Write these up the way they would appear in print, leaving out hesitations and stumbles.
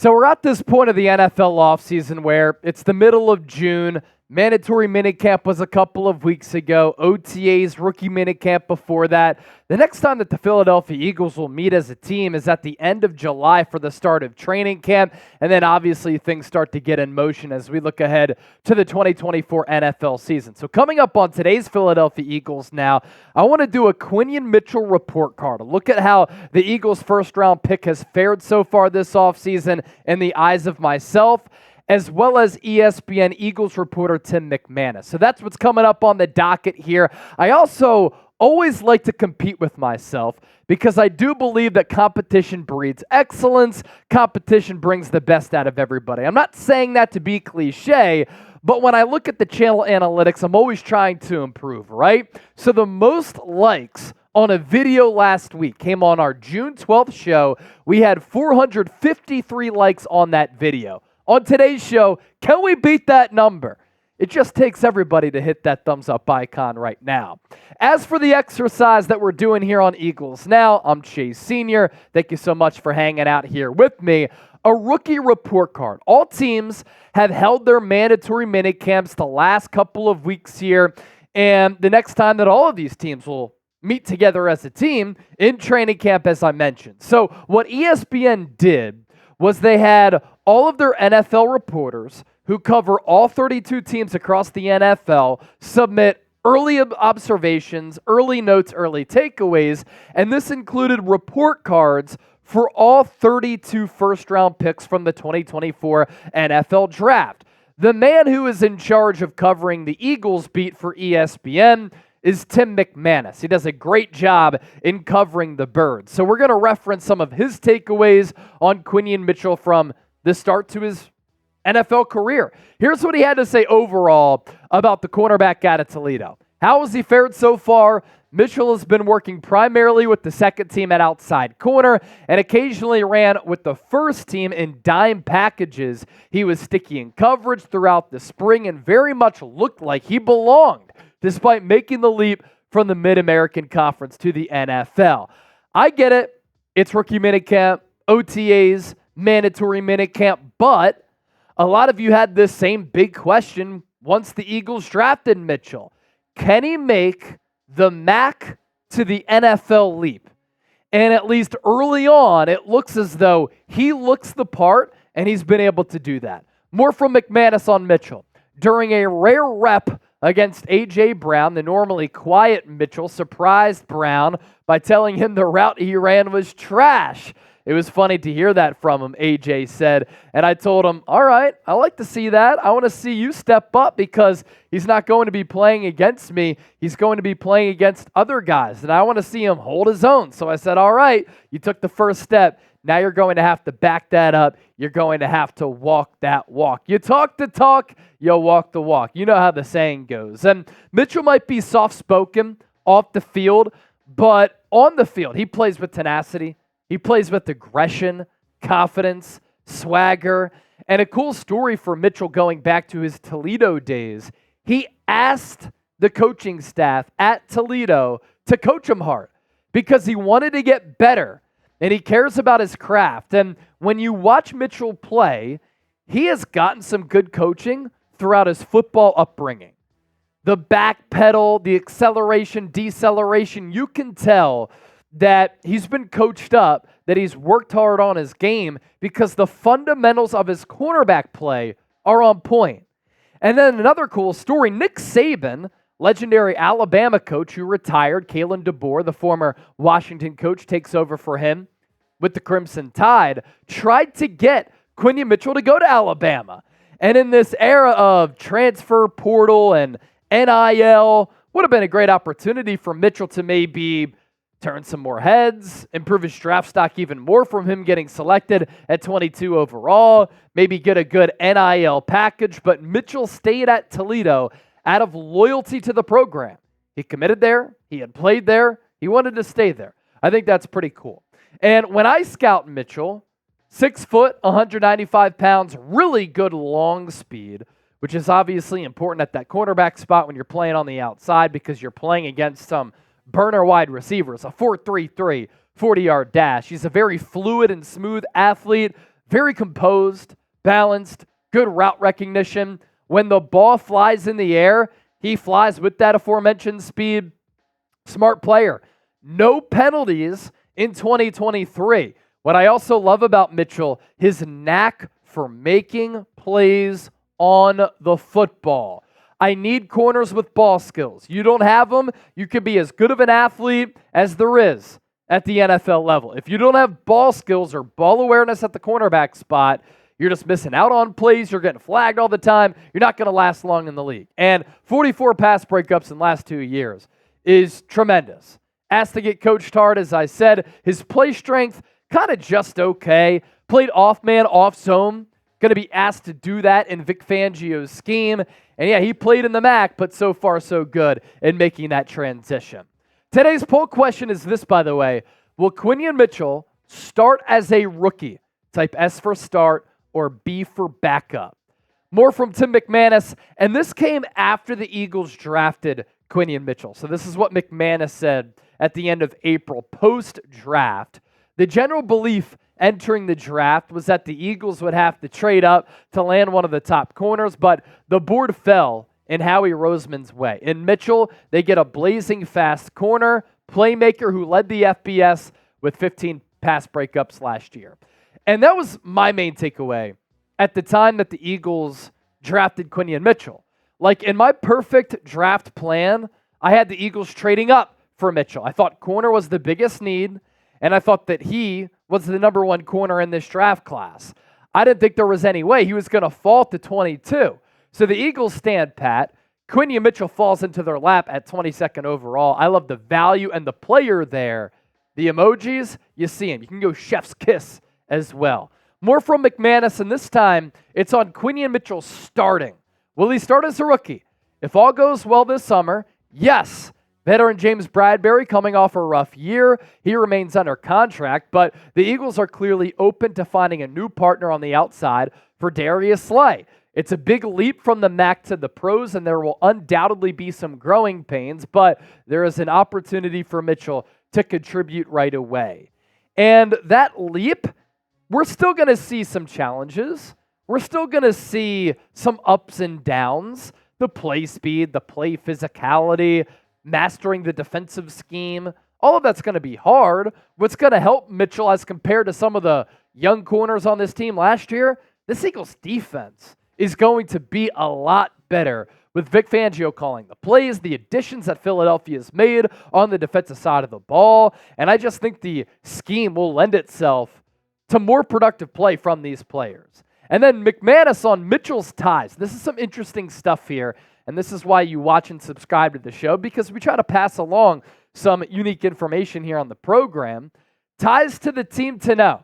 So we're at this point of the NFL offseason where it's the middle of June. Mandatory minicamp was a couple of weeks ago. OTA's rookie minicamp before that. The next time that the Philadelphia Eagles will meet as a team is at the end of July for the start of training camp. And then obviously things start to get in motion as we look ahead to the 2024 NFL season. So coming up on today's Philadelphia Eagles now, I want to do a Quinyon Mitchell report card. A look at how the Eagles' first-round pick has fared so far this offseason in the eyes of myself, as well as ESPN Eagles reporter Tim McManus. So that's what's coming up on the docket here. I also always like to compete with myself because I do believe that competition breeds excellence. Competition brings the best out of everybody. I'm not saying that to be cliche, but when I look at the channel analytics, I'm always trying to improve, right? So the most likes on a video last week came on our June 12th show. We had 453 likes on that video. On today's show, can we beat that number? It just takes everybody to hit that thumbs up icon right now. As for the exercise that we're doing here on Eagles Now, I'm Chase Sr. Thank you so much for hanging out here with me. A rookie report card. All teams have held their mandatory minicamps the last couple of weeks here, and the next time that all of these teams will meet together as a team in training camp, as I mentioned. So what ESPN did was they had all of their NFL reporters who cover all 32 teams across the NFL submit early observations, early notes, early takeaways, and this included report cards for all 32 first-round picks from the 2024 NFL Draft. The man who is in charge of covering the Eagles beat for ESPN is Tim McManus. He does a great job in covering the Birds. So we're going to reference some of his takeaways on Quinyon Mitchell from the start to his NFL career. Here's what he had to say overall about the cornerback out of Toledo. How has he fared so far? Mitchell has been working primarily with the second team at outside corner and occasionally ran with the first team in dime packages. He was sticky in coverage throughout the spring and very much looked like he belonged, despite making the leap from the Mid-American Conference to the NFL. I get it. It's rookie minicamp, OTAs, mandatory minicamp, but a lot of you had this same big question once the Eagles drafted Mitchell. Can he make the MAC to the NFL leap? And at least early on, it looks as though he looks the part, and he's been able to do that. More from McManus on Mitchell. During a rare rep against A.J. Brown, the normally quiet Mitchell surprised Brown by telling him the route he ran was trash. It was funny to hear that from him, A.J. said. And I told him, all right, I like to see that. I want to see you step up because he's not going to be playing against me. He's going to be playing against other guys. And I want to see him hold his own. So I said, all right, you took the first step. Now you're going to have to back that up. You're going to have to walk that walk. You talk the talk, you'll walk the walk. You know how the saying goes. And Mitchell might be soft-spoken off the field, but on the field, he plays with tenacity. He plays with aggression, confidence, swagger, and a cool story for Mitchell going back to his Toledo days. He asked the coaching staff at Toledo to coach him hard because he wanted to get better, and he cares about his craft. And when you watch Mitchell play, he has gotten some good coaching throughout his football upbringing. The back pedal, the acceleration, deceleration, you can tell that he's been coached up, that he's worked hard on his game because the fundamentals of his cornerback play are on point. And then another cool story, Nick Saban, legendary Alabama coach who retired, Kalen DeBoer, the former Washington coach, takes over for him with the Crimson Tide, tried to get Quinyon Mitchell to go to Alabama. And in this era of transfer portal and NIL, would have been a great opportunity for Mitchell to maybe turn some more heads, improve his draft stock even more from him getting selected at 22 overall, maybe get a good NIL package, but Mitchell stayed at Toledo out of loyalty to the program. He committed there, he had played there, he wanted to stay there. I think that's pretty cool. And when I scout Mitchell, 6 foot, 195 pounds, really good long speed, which is obviously important at that cornerback spot when you're playing on the outside because you're playing against some burner wide receivers, a 4.33 40-yard dash. He's a very fluid and smooth athlete, Very composed, balanced, good route recognition. When the ball flies in the air, he flies with that aforementioned speed. Smart player. No penalties in 2023. What I also love about Mitchell, his knack for making plays on the football. I need corners with ball skills. You don't have them, you could be as good of an athlete as there is at the NFL level. If you don't have ball skills or ball awareness at the cornerback spot, you're just missing out on plays. You're getting flagged all the time. You're not going to last long in the league. And 44 pass breakups in the last 2 years is tremendous. Asked to get coached hard, as I said. His play strength, kind of just okay. Played off man, off zone. Going to be asked to do that in Vic Fangio's scheme. And yeah, he played in the MAC, but so far so good in making that transition. Today's poll question is this, by the way. Will Quinyon Mitchell start as a rookie? Type S for start or B for backup. More from Tim McManus, and this came after the Eagles drafted Quinyon Mitchell. So this is what McManus said at the end of April, post-draft. The general belief entering the draft was that the Eagles would have to trade up to land one of the top corners, but the board fell in Howie Roseman's way. In Mitchell, they get a blazing fast corner, playmaker who led the FBS with 15 pass breakups last year. And that was my main takeaway at the time that the Eagles drafted Quinyon Mitchell. Like in my perfect draft plan, I had the Eagles trading up for Mitchell. I thought corner was the biggest need, and I thought that he was the number one corner in this draft class. I didn't think there was any way he was going to fall to 22. So the Eagles stand pat. Quinyon Mitchell falls into their lap at 22nd overall. I love the value and the player there. The emojis, you see him. You can go chef's kiss as well. More from McManus, and this time it's on Quinyon Mitchell starting. Will he start as a rookie? If all goes well this summer, yes. Veteran James Bradbury coming off a rough year. He remains under contract, but the Eagles are clearly open to finding a new partner on the outside for Darius Slay. It's a big leap from the MAC to the pros, and there will undoubtedly be some growing pains, but there is an opportunity for Mitchell to contribute right away. And that leap, we're still going to see some challenges. We're still going to see some ups and downs. The play speed, the play physicality, mastering the defensive scheme. All of that's going to be hard. What's going to help Mitchell as compared to some of the young corners on this team last year, this Eagles defense is going to be a lot better with Vic Fangio calling the plays, the additions that Philadelphia has made on the defensive side of the ball. And I just think the scheme will lend itself to more productive play from these players. And then McManus on Mitchell's ties. This is some interesting stuff here. And this is why you watch and subscribe to the show, because we try to pass along some unique information here on the program. Ties to the team to know.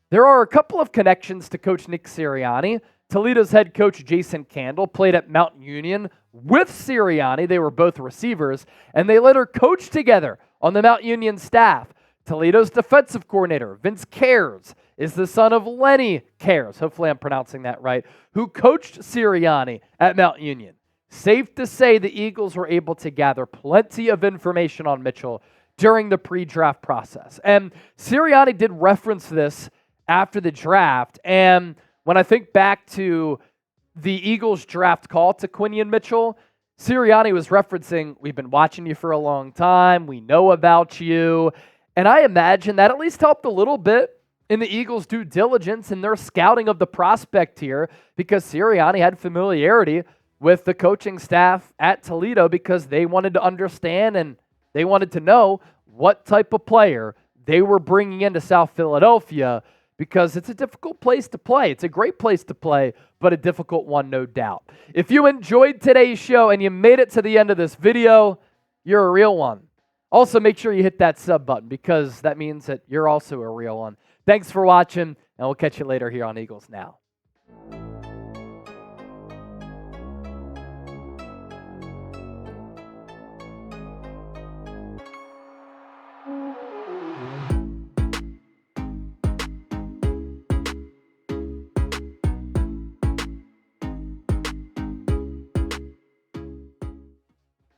There are a couple of connections to Coach Nick Sirianni. Toledo's head coach Jason Candle played at Mount Union with Sirianni. They were both receivers, and they later coached together on the Mount Union staff. Toledo's defensive coordinator, Vince Cares, is the son of Lenny Cares, hopefully I'm pronouncing that right, who coached Sirianni at Mount Union. Safe to say the Eagles were able to gather plenty of information on Mitchell during the pre-draft process. And Sirianni did reference this after the draft. And when I think back to the Eagles draft call to Quinyon Mitchell, Sirianni was referencing, we've been watching you for a long time, we know about you. And I imagine that at least helped a little bit in the Eagles' due diligence and their scouting of the prospect here, because Sirianni had familiarity with the coaching staff at Toledo because they wanted to understand and they wanted to know what type of player they were bringing into South Philadelphia, because it's a difficult place to play. It's a great place to play, but a difficult one, no doubt. If you enjoyed today's show and you made it to the end of this video, you're a real one. Also, make sure you hit that sub button, because that means that you're also a real one. Thanks for watching, and we'll catch you later here on Eagles Now.